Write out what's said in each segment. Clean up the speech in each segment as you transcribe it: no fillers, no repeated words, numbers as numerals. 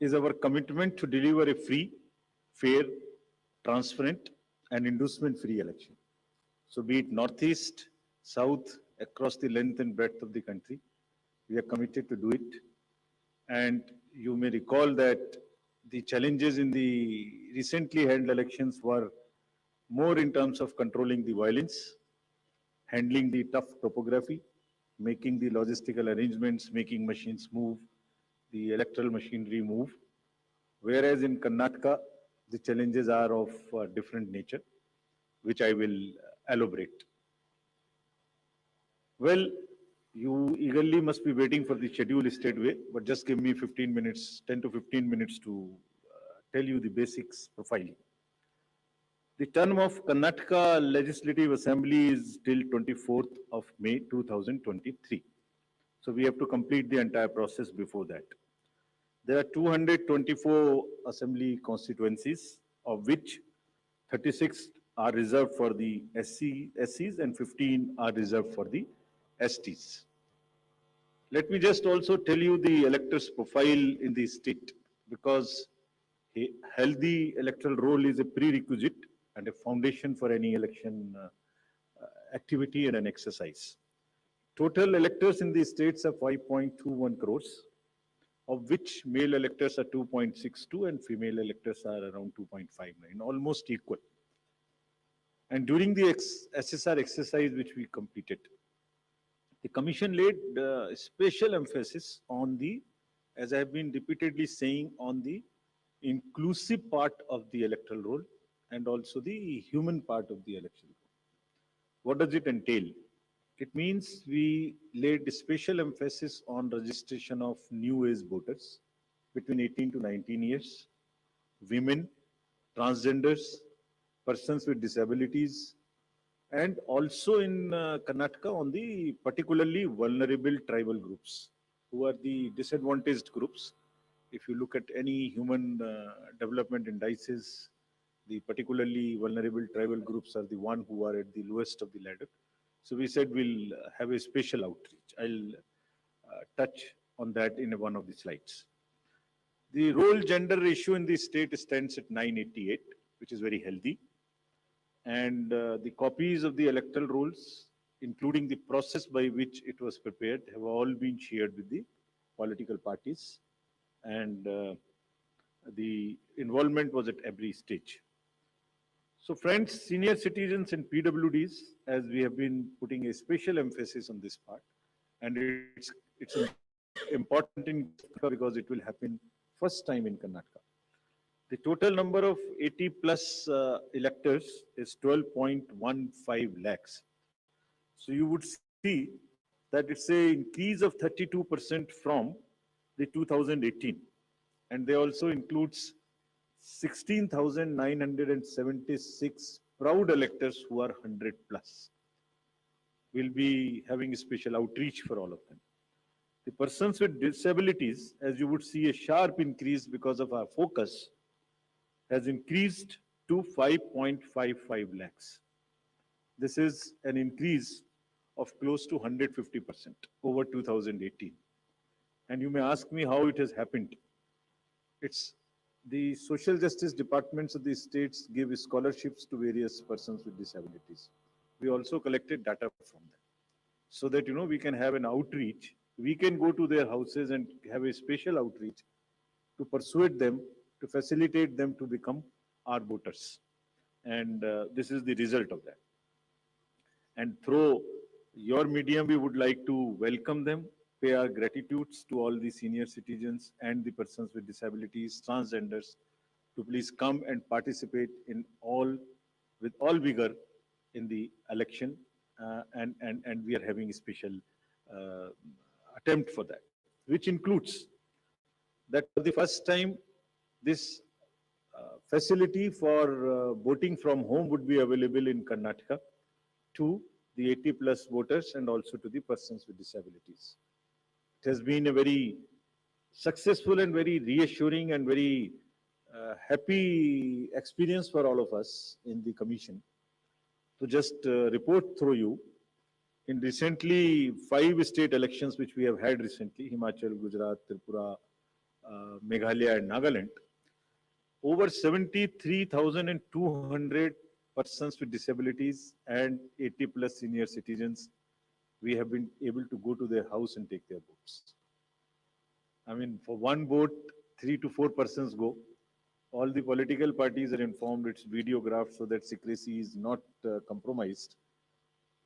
is our commitment to deliver a free, fair, transparent, and inducement-free election. So be it Northeast, South, across the length and breadth of the country, we are committed to do it. And you may recall that the challenges in the recently held elections were more in terms of controlling the violence, handling the tough topography, making the logistical arrangements, making machines move, the electoral machinery move. Whereas in Karnataka, the challenges are of different nature, which I will elaborate. Well, you eagerly must be waiting for the schedule straightway, but just give me 15 minutes, 10 to 15 minutes to tell you the basics profiling. The term of Karnataka Legislative Assembly is till 24th of May 2023. So we have to complete the entire process before that. There are 224 assembly constituencies, of which 36 are reserved for the SCs and 15 are reserved for the STs. Let me just also tell you the electors' profile in the state, because a healthy electoral roll is a prerequisite and a foundation for any election activity and an exercise. Total electors in the states are 5.21 crores, of which male electors are 2.62 and female electors are around 2.59, almost equal. And during the SSR exercise which we completed, the Commission laid special emphasis on the, as I have been repeatedly saying, on the inclusive part of the electoral roll and also the human part of the election roll. What does it entail? It means we laid special emphasis on registration of new age voters between 18 to 19 years, women, transgenders, persons with disabilities, and also in Karnataka on the particularly vulnerable tribal groups, who are the disadvantaged groups. If you look at any human development indices, the particularly vulnerable tribal groups are the one who are at the lowest of the ladder. So we said we'll have a special outreach. I'll touch on that in one of the slides. The role gender ratio in the state stands at 988, which is very healthy. And the copies of the electoral rolls, including the process by which it was prepared, have all been shared with the political parties. And the involvement was at every stage. So friends, senior citizens and PWDs, as we have been putting a special emphasis on this part, and it's important in because it will happen first time in Karnataka. The total number of 80 plus electors is 12.15 lakhs. So you would see that it's a increase of 32% from the 2018. And they also includes 16,976 proud electors who are 100 plus. We'll be having a special outreach for all of them. The persons with disabilities, as you would see, a sharp increase because of our focus, has increased to 5.55 lakhs. This is an increase of close to 150% over 2018. And you may ask me how it has happened. It's the social justice departments of the states give scholarships to various persons with disabilities. We also collected data from them so that, we can have an outreach. We can go to their houses and have a special outreach to persuade them, to facilitate them to become our voters. And this is the result of that. And through your medium, we would like to welcome them, pay our gratitudes to all the senior citizens and the persons with disabilities, transgenders, to please come and participate in with all vigor in the election. And we are having a special attempt for that, which includes that for the first time, this facility for voting from home would be available in Karnataka to the 80 plus voters and also to the persons with disabilities. It has been a very successful and very reassuring and very happy experience for all of us in the commission. To just report through you, in recently 5 state elections which we have had recently, Himachal, Gujarat, Tripura, Meghalaya and Nagaland, over 73,200 persons with disabilities and 80 plus senior citizens, we have been able to go to their house and take their votes. I mean, for one vote, 3 to 4 persons go. All the political parties are informed, it's videographed so that secrecy is not compromised.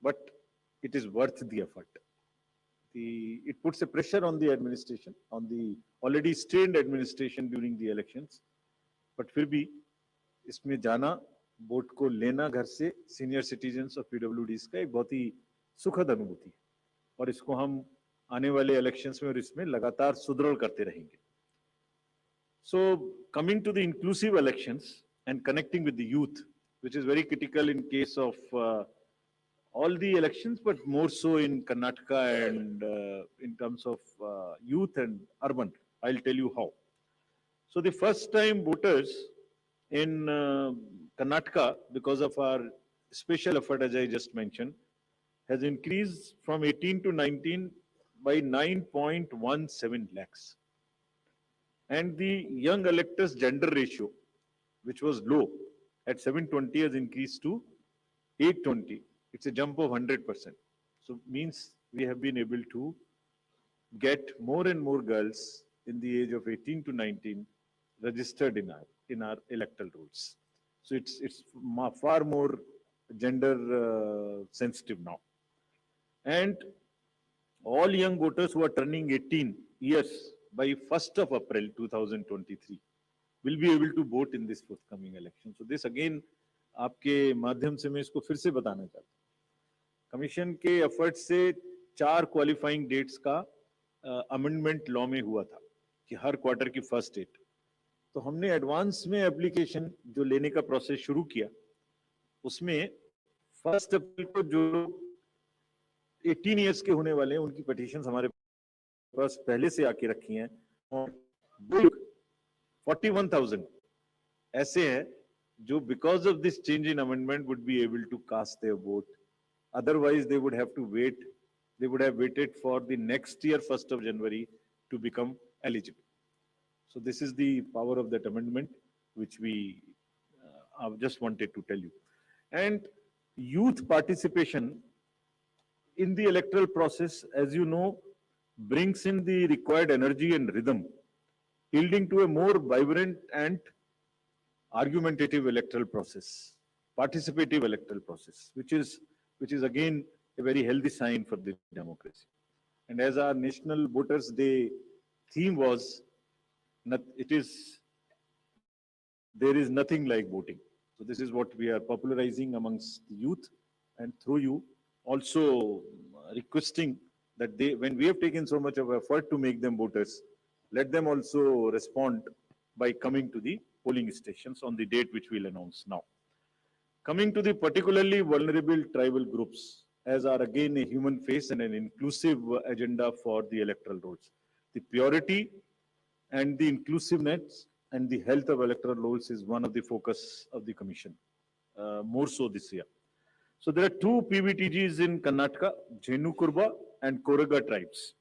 But it is worth the effort. It puts a pressure on the administration, on the already strained administration during the elections. But फिर भी इसमें जाना, vote को लेना घर से senior citizens और पीडब्ल्यूडीज का एक बहुत ही सुखद अनुभूति है और इसको हम आने वाले इलेक्शंस में और इसमें लगातार सुदृढ़ करते रहेंगे. So coming to the inclusive elections and connecting with the youth, which is very critical in case of all the elections, but more so in Karnataka and in terms of youth and urban. I'll tell you how. So the first time voters in Karnataka, because of our special effort, as I just mentioned, has increased from 18 to 19 by 9.17 lakhs. And the young electors gender ratio, which was low at 720, has increased to 820. It's a jump of 100%. So means we have been able to get more and more girls in the age of 18 to 19 registered in our electoral rolls. So it's far more gender sensitive now. And all young voters who are turning 18 years by 1st of April 2023 will be able to vote in this forthcoming election. So this again आपके माध्यम से मैं इसको फिर से बताना चाहता हूँ. कमीशन के एफर्ट से 4 क्वालिफाइंग डेट्स का अमेंडमेंट लॉ में हुआ था कि हर क्वार्टर की फर्स्ट डेट. तो हमने एडवांस में एप्लीकेशन जो लेने का प्रोसेस शुरू किया, उसमें 1 अप्रैल को जो 18 इयर्स के होने वाले हैं उनकी पिटीशंस हमारे पास पहले से आके रखी हैं और 41,000 ऐसे हैं जो because of this change in amendment would be able to cast their vote. Otherwise they would have to wait, they would have waited for the next year 1st of January to become eligible. So this is the power of that amendment which we just wanted to tell you. And youth participation in the electoral process, as you know, brings in the required energy and rhythm, yielding to a more vibrant and argumentative electoral process, participative electoral process, which is again a very healthy sign for the democracy. And as our National Voters Day theme was, there is nothing like voting. So this is what we are popularizing amongst the youth, and through you also requesting that when we have taken so much of effort to make them voters, let them also respond by coming to the polling stations on the date which we'll announce now. Coming to the particularly vulnerable tribal groups, as are again a human face and an inclusive agenda for the electoral rolls. The purity and the inclusiveness and the health of electoral rolls is one of the focus of the Commission, more so this year. So there are 2 PVTGs in Karnataka, Jenu Kurba and Koraga tribes.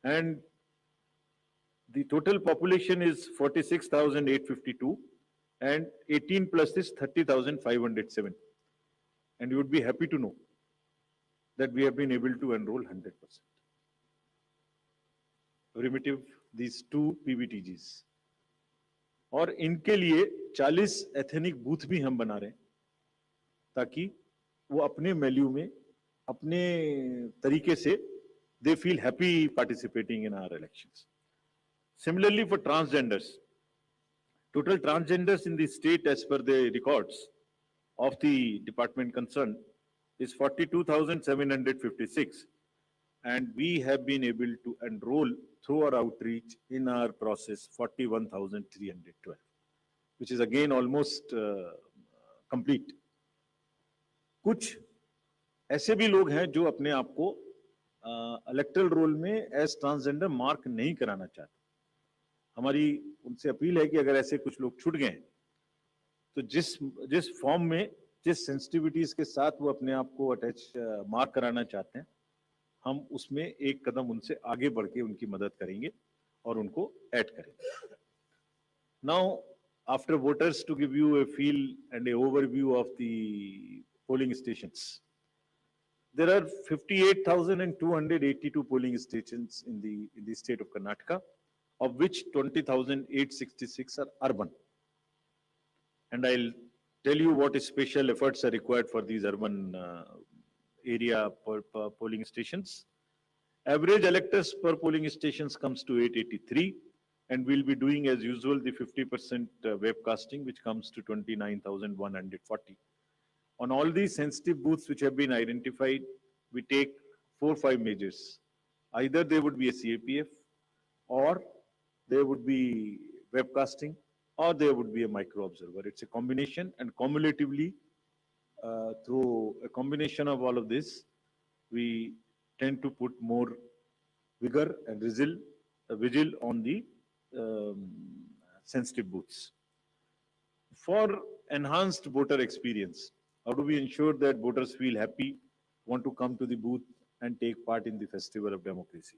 And the total population is 46,852 and 18 plus is 30,507. And you would be happy to know that we have been able to enroll 100%. Primitive, these 2 PVTGs. और इनके लिए 40 ethnic booth भी हम बना रहे हैं ताकि वो अपने वैल्यू में अपने तरीके से they feel happy participating in our elections. Similarly for transgenders, total transgenders in the state as per the records of the department concerned is 42,756, and we have been able to enroll through our outreach in our process 41,312, which is again almost complete. कुछ ऐसे भी लोग हैं जो अपने आप को electoral roll में एज ट्रांसजेंडर मार्क नहीं कराना चाहते. हमारी उनसे अपील है कि अगर ऐसे कुछ लोग छूट गए हैं तो जिस फॉर्म में जिस सेंसिटिविटीज के साथ वो अपने आप को अटैच मार्क कराना चाहते हैं, हम उसमें एक कदम उनसे आगे बढ़ के उनकी मदद करेंगे और उनको ऐड करें. Now, after voters, to give you a feel and a overview of the polling stations, there are 58,282 polling stations in the state of Karnataka, of which 20,866 are urban. And I'll tell you what special efforts are required for these urban area polling stations. Average electors per polling stations comes to 883, and we'll be doing as usual the 50% webcasting, which comes to 29,140. On all these sensitive booths which have been identified, we take 4-5 measures. Either there would be a CAPF, or there would be webcasting, or there would be a micro observer. It's a combination, and cumulatively, through a combination of all of this, we tend to put more vigor and vigil on the sensitive booths. For enhanced voter experience, how do we ensure that voters feel happy, want to come to the booth and take part in the festival of democracy?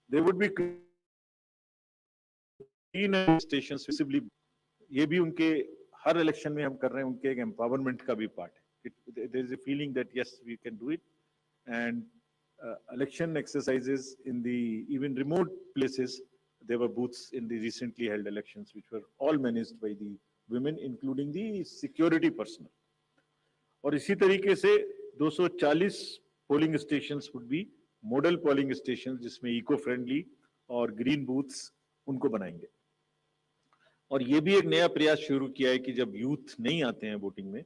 There would be clean stations visibly. ये भी उनके हर election में हम कर रहे हैं, उनके एक एम्पावरमेंट का भी पार्ट है. There is a feeling that yes, we can do it, and election exercises in the even remote places. There were booths in the recently held elections which were all managed by the women, including the security personnel. और इसी तरीके से 240 polling stations would be model polling stations, जिसमें eco friendly और green booths उनको बनाएंगे. और ये भी एक नया प्रयास शुरू किया है कि जब यूथ नहीं आते हैं वोटिंग में,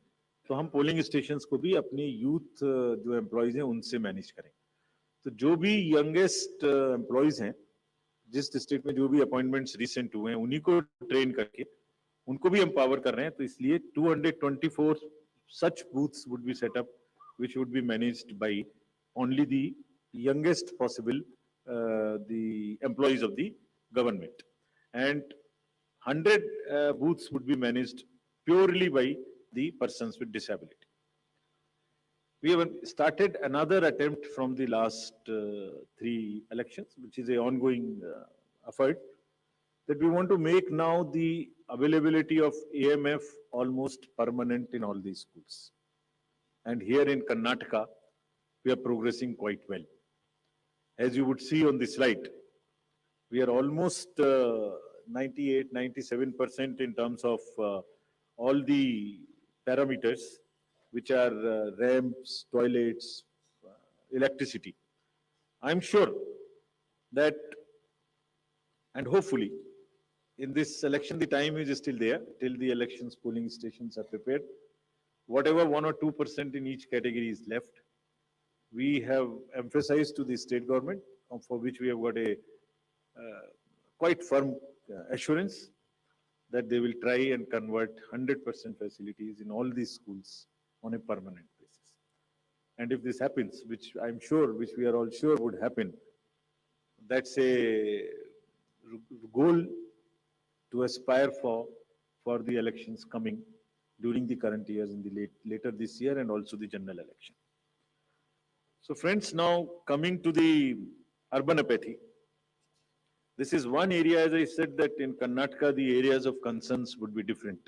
तो हम पोलिंग स्टेशंस को भी अपने यूथ जो एम्प्लॉयज हैं उनसे मैनेज करें. तो जो भी यंगेस्ट एम्प्लॉयज हैं, जिस डिस्ट्रिक्ट में जो भी अपॉइंटमेंट्स रिसेंट हुए हैं, उन्हीं को ट्रेन करके उनको भी एम्पावर कर रहे हैं. तो इसलिए 224 such booths would be set up, which would be managed by only the youngest possible the employees of the government, and 100 booths would be managed purely by the persons with disability. We have started another attempt from the last 3 elections, which is an ongoing effort, that we want to make now the availability of AMF almost permanent in all these schools. And here in Karnataka, we are progressing quite well. As you would see on the slide, we are almost 98, 97% in terms of all the parameters, which are ramps, toilets, electricity. I'm sure that, and hopefully, in this election, the time is still there till the elections polling stations are prepared. Whatever 1 or 2% in each category is left, we have emphasized to the state government, for which we have got a quite firm assurance that they will try and convert 100% facilities in all these schools on a permanent basis. And if this happens, which I'm sure, which we are all sure would happen, that's a goal to aspire for the elections coming during the current years, in the later this year, and also the general election. So friends, now coming to the urban apathy. This is one area, as I said, that in Karnataka, the areas of concerns would be different.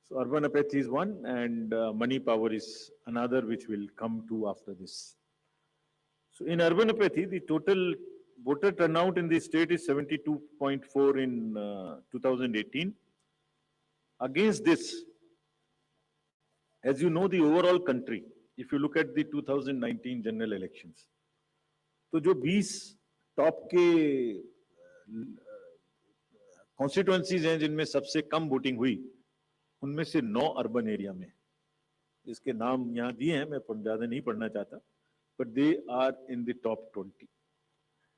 So urban apathy is one, and money power is another, which will come to after this. So in urban apathy, the total voter turnout in the state is 72.4 in 2018. Against this, as you know, the overall country, if you look at the 2019 general elections, तो जो 20 top के constituencies हैं जिनमें सबसे कम voting हुई, उनमें से 9 urban area में, इसके नाम यहाँ दिए हैं, मैं ज्यादा नहीं पढ़ना चाहता, but they are in the top 20.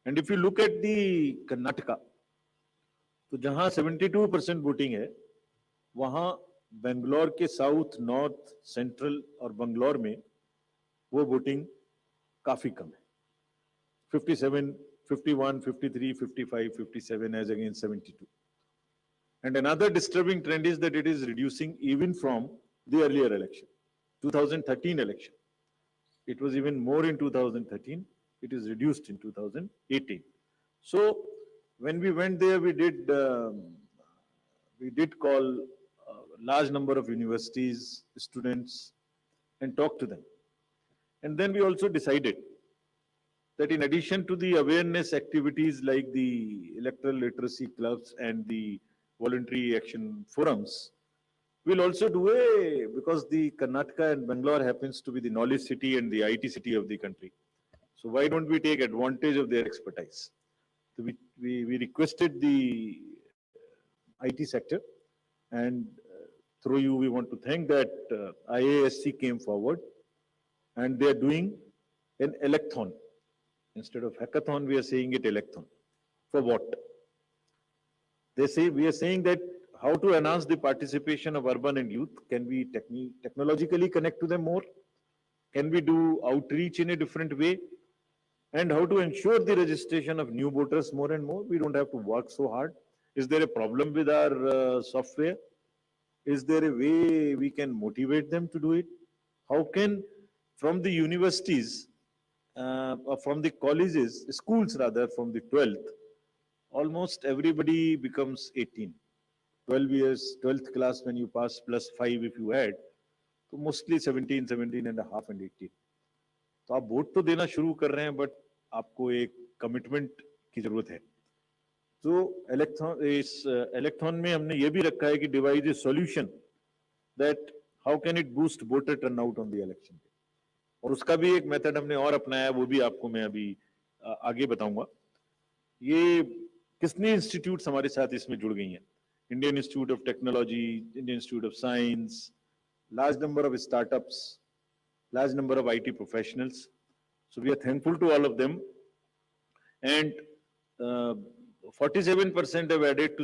And if you look at the Karnataka, तो जहां 72% वोटिंग है, वहां बेंगलोर के साउथ, नॉर्थ, सेंट्रल और बंगलोर में वो वोटिंग काफी कम है. 57, 51, 53, 55, 57 as against 72. And another disturbing trend is that it is reducing even from the earlier election, 2013 election. It was even more in 2013. It is reduced in 2018. So when we went there, we did call a large number of universities, students, and talk to them. And then we also decided that in addition to the awareness activities like the electoral literacy clubs and the voluntary action forums, we'll also do because the Karnataka and Bangalore happens to be the knowledge city and the IT city of the country. So why don't we take advantage of their expertise? So we requested the IT sector, and through you, we want to thank that IASC came forward, and they are doing an electhon. Instead of hackathon, we are saying it electhon. For what? They say we are saying that how to enhance the participation of urban and youth. Can we technologically connect to them more? Can we do outreach in a different way? And how to ensure the registration of new voters more and more? We don't have to work so hard. Is there a problem with our software? Is there a way we can motivate them to do it? How can, from the universities, or from the colleges, schools rather, from the 12th, almost everybody becomes 18. 12 years, 12th class when you pass plus 5 if you add, तो mostly 17, 17 and a half and 18. तो आप vote तो देना शुरू कर रहे हैं, but आपको एक कमिटमेंट की जरूरत है. तो इलेक्ट्रॉन में हमने ये भी रखा है कि device A solution that how can it boost voter turnout on the election. और उसका भी एक मेथड हमने और अपनाया, वो भी आपको मैं अभी आगे बताऊंगा. ये कितने इंस्टीट्यूट्स हमारे साथ इसमें जुड़ गई हैं? Indian institute of technology, Indian institute of science, large number of startups, large number of IT professionals. So we are thankful to all of them. And 47% have added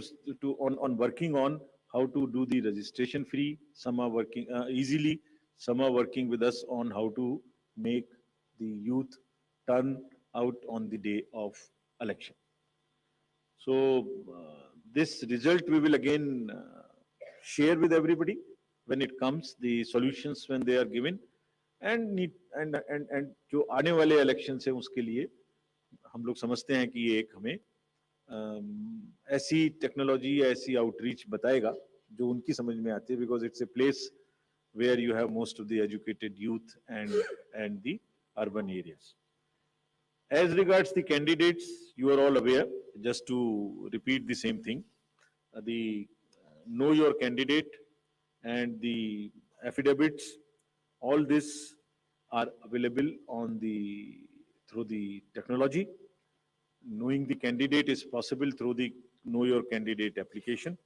on working on how to do the registration free. Some are working easily. Some are working with us on how to make the youth turn out on the day of election. So this result we will again share with everybody when it comes, the solutions when they are given, and जो आने वाले election से उसके लिए हम लोग समझते हैं कि ये एक हमें ऐसी टेक्नोलॉजी या ऐसी आउटरीच बताएगा जो उनकी समझ में आती है, because it's a place where you have most of the educated youth and the urban areas. As regards the candidates, you are all aware, just to repeat the same thing, the know your candidate and the affidavits, all this are available on through the technology. Knowing the candidate is possible through the Know Your Candidate application.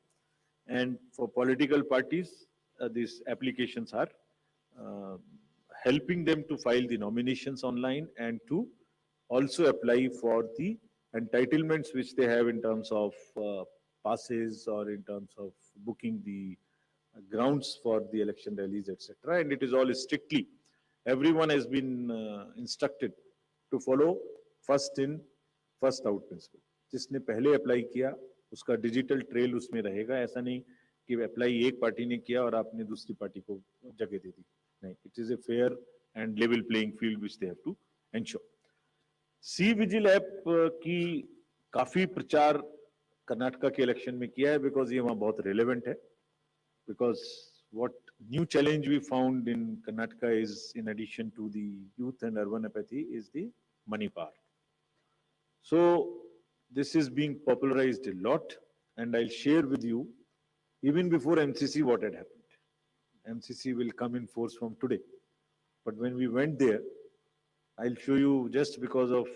And for political parties, these applications are helping them to file the nominations online and to also apply for the entitlements which they have in terms of passes or in terms of booking the grounds for the election rallies, etc. And it is all strictly, everyone has been instructed to follow first in, first out principle. जिसने पहले apply किया उसका digital trail उसमें रहेगा. ऐसा नहीं कि apply एक पार्टी ने किया और आपने दूसरी पार्टी को जगह दे दी. नहीं, it is a fair and level playing field which they have to ensure. C vigil app की काफी प्रचार कर्नाटका के इलेक्शन में किया है, बिकॉज ये वहां बहुत रिलेवेंट है. Because what new challenge we found in Karnataka is, in addition to the youth and urban apathy, is the money power. So this is being popularized a lot, and I'll share with you, even before MCC, what had happened. MCC will come in force from today. But when we went there, I'll show you, just because of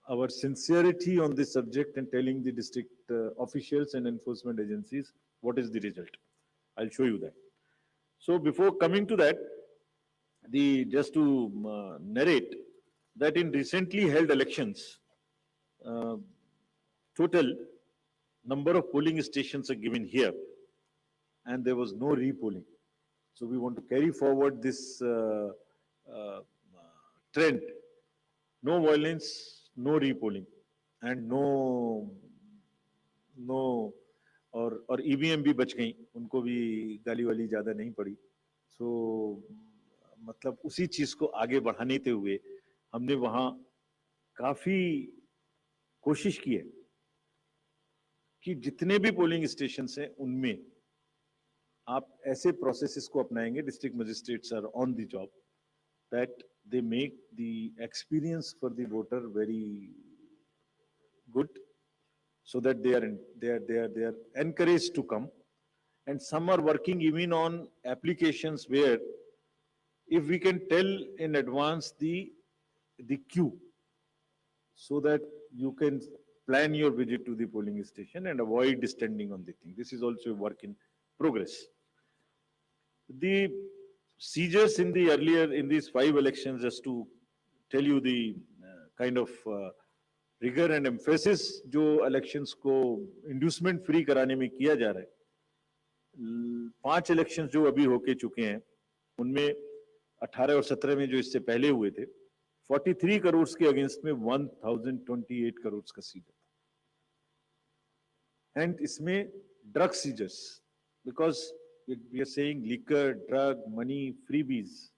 our sincerity on this subject and telling the district officials and enforcement agencies what is the result. I'll show you that. So before coming to that, just to narrate that in recently held elections, total number of polling stations are given here, and there was no repolling. So we want to carry forward this trend. No violence, no repolling, and no और EVM भी बच गई, उनको भी गाली वाली ज्यादा नहीं पड़ी. So मतलब उसी चीज को आगे बढ़ाने हुए हमने वहां काफी कोशिश की है कि जितने भी पोलिंग स्टेशन हैं उनमें आप ऐसे प्रोसेसेस को अपनाएंगे, district magistrates are on the job, that they make the experience for the voter very good, so that they are encouraged to come. And some are working even on applications where if we can tell in advance the queue, so that you can plan your visit to the polling station and avoid standing on the thing. This is also a work in progress. The seizures in the earlier, in these 5 elections, just to tell you the kind of rigor and emphasis जो elections को inducement free कराने में किया जा रहा है, 5 elections जो अभी होके चुके हैं उनमें 18 और 17 में जो इससे पहले हुए थे 43 करोड़ के अगेंस्ट में 1028 करोड़ का सीजर था. एंड इसमें drug seizures, because we are saying liquor, drug, money, freebies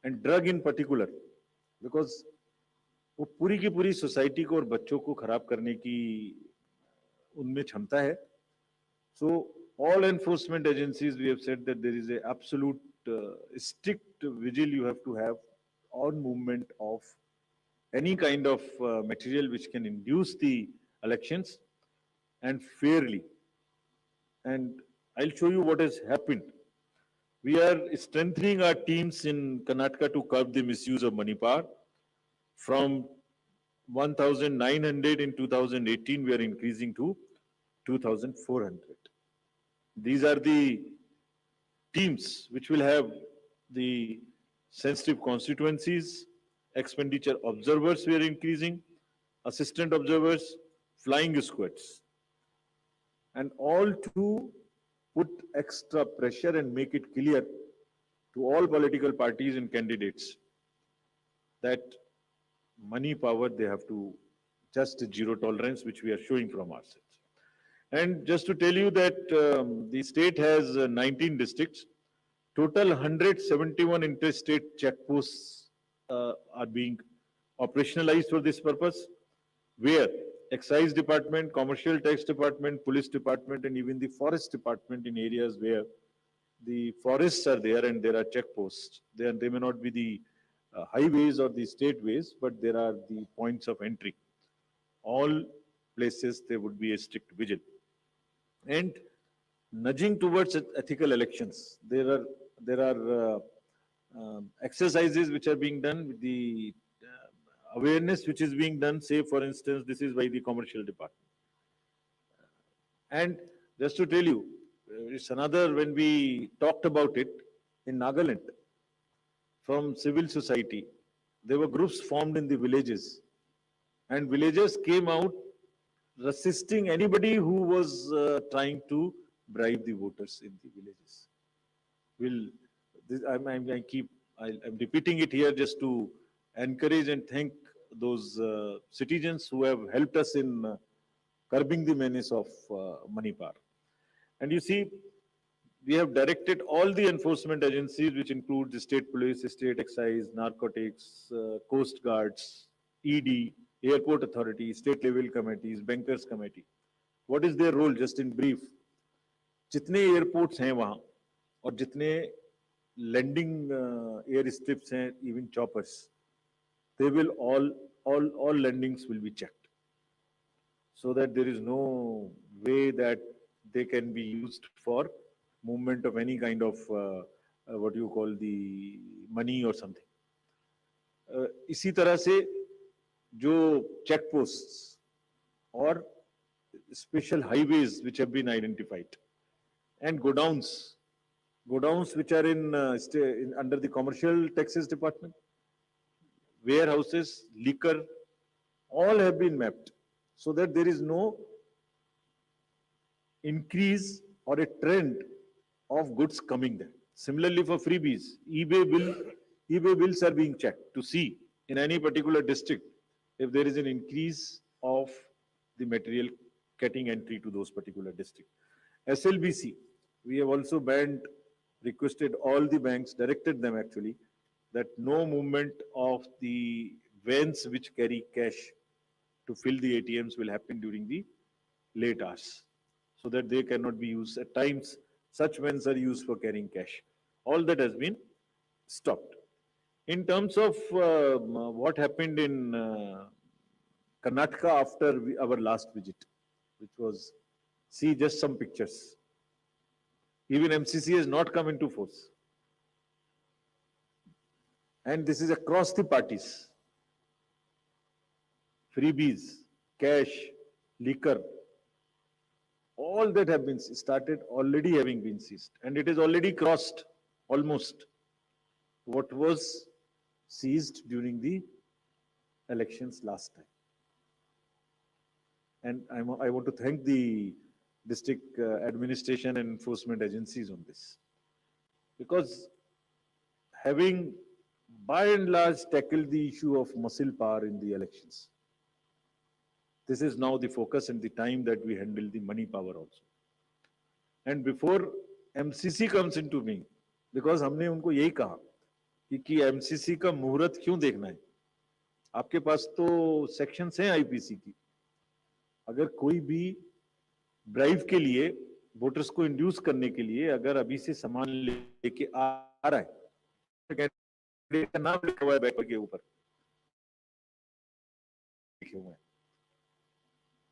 and drug in particular, because वो पूरी की पूरी सोसाइटी को और बच्चों को खराब करने की उनमें क्षमता है. सो all enforcement agencies, we have said that there is a absolute strict vigil you have to have on movement of any kind of material which can induce the elections, and fairly. And I'll show you what has happened. We are strengthening our teams in Karnataka to curb the misuse of money power. From 1,900 in 2018, we are increasing to 2,400. These are the teams which will have the sensitive constituencies, expenditure observers we are increasing, assistant observers, flying squads, and all to put extra pressure and make it clear to all political parties and candidates that money power, they have to just zero tolerance, which we are showing from ourselves. And just to tell you that the state has 19 districts. Total 171 interstate checkposts are being operationalized for this purpose, where excise department, commercial tax department, police department, and even the forest department in areas where the forests are there and there are checkposts. They may not be the highways or the state ways, but there are the points of entry. All places there would be a strict vigil. And nudging towards ethical elections, there are exercises which are being done with the awareness which is being done. Say, for instance, this is by the commercial department. And just to tell you, it's another, when we talked about it in Nagaland, from civil society, there were groups formed in the villages, and villagers came out resisting anybody who was trying to bribe the voters in the villages. I'm repeating it here just to encourage and thank those citizens who have helped us in curbing the menace of money power. And you see, we have directed all the enforcement agencies, which include the state police, state excise, narcotics, coast guards, ED, airport authority, state level committees, bankers committee. What is their role? Just in brief, जितने airports हैं वहां और जितने landing air strips हैं, even choppers, they will all landings will be checked, so that there is no way that they can be used for movement of any kind of what you call the money or something. इसी तरह से जो check posts or special highways which have been identified, and godowns which are in under the commercial taxes department, warehouses, liquor, all have been mapped, so that there is no increase or a trend of goods coming there. Similarly, for freebies, eBay bills are being checked to see in any particular district if there is an increase of the material getting entry to those particular districts. SLBC, we have also banned requested all the banks, directed them actually, that no movement of the vans which carry cash to fill the ATMs will happen during the late hours, so that they cannot be used. At times, such vans are used for carrying cash. All that has been stopped. In terms of what happened in Karnataka after our last visit, which was, see just some pictures. Even MCC has not come into force. And this is across the parties. Freebies, cash, liquor, all that have been started already having been seized. And it is already crossed almost what was seized during the elections last time. And I want to thank the district administration and enforcement agencies on this. Because having by and large tackled the issue of muscle power in the elections, this is now the focus and the time that we handle the money power also. And before MCC comes into being, because हमने उनको यही कहा कि MCC का मुहूर्त क्यों देखना है? आपके पास तो सेक्शंस हैं आईपीसी की. अगर कोई भी ब्राइब के लिए वोटर्स को इंड्यूस करने के लिए अगर अभी से सामान लेके आ रहा है, कैंडिडेट का नाम लिखा हुआ है बैग के ऊपर लिखे हुए हैं,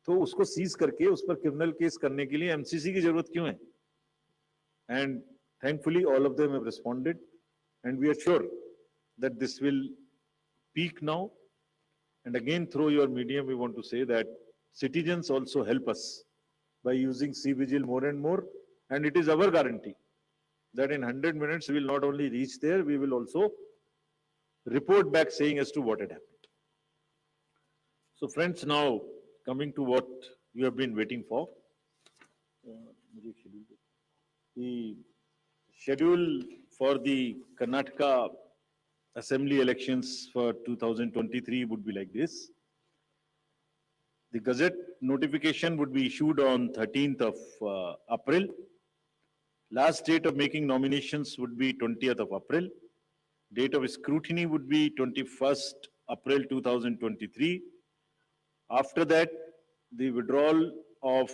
तो उसको सीज करके उस पर क्रिमिनल केस करने के लिए एमसीसी की जरूरत क्यों है? And thankfully all of them have responded and we are sure that this will peak now. And again through your medium we want to say that citizens also help us by using C-Vigil more and more, and it is our guarantee that in 100 minutes we will not only reach there, we will also report back saying as to what had happened. So friends, now coming to what you have been waiting for. The schedule for the Karnataka Assembly elections for 2023 would be like this. The Gazette notification would be issued on 13th of April. Last date of making nominations would be 20th of April. Date of scrutiny would be 21st April 2023. After that, the withdrawal of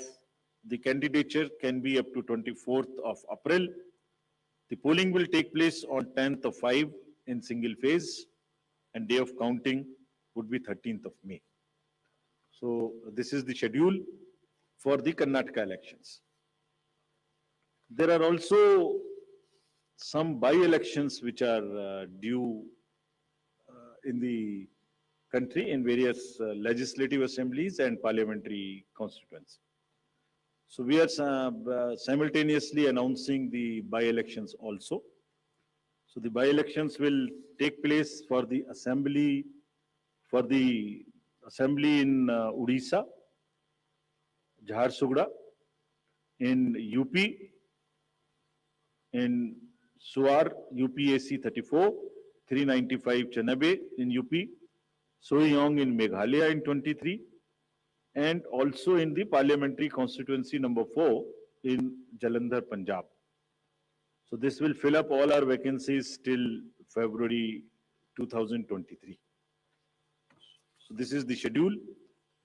the candidature can be up to 24th of April. The polling will take place on 10th of 5 in single phase, and day of counting would be 13th of May. So this is the schedule for the Karnataka elections. There are also some by-elections which are due in the country in various legislative assemblies and parliamentary constituencies. So we are simultaneously announcing the by-elections also. So the by-elections will take place for the assembly in Odisha, Jharsuguda, in UP, in Suar, UPAC 34, 395 Chanabe in UP, Soyong in Meghalaya in 23, and also in the parliamentary constituency number 4 in Jalandhar, Punjab. So this will fill up all our vacancies till February 2023. So this is the schedule,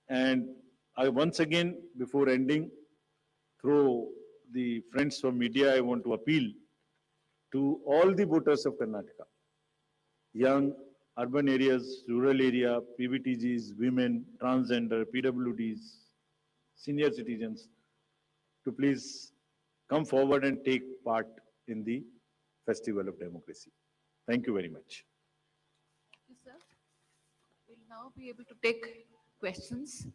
and I once again, before ending, through the friends from media, I want to appeal to all the voters of Karnataka, young, urban areas, rural area, PVTGs, women, transgender, PWDs, senior citizens, to please come forward and take part in the festival of democracy. Thank you very much. Thank you, sir. We'll now be able to take questions.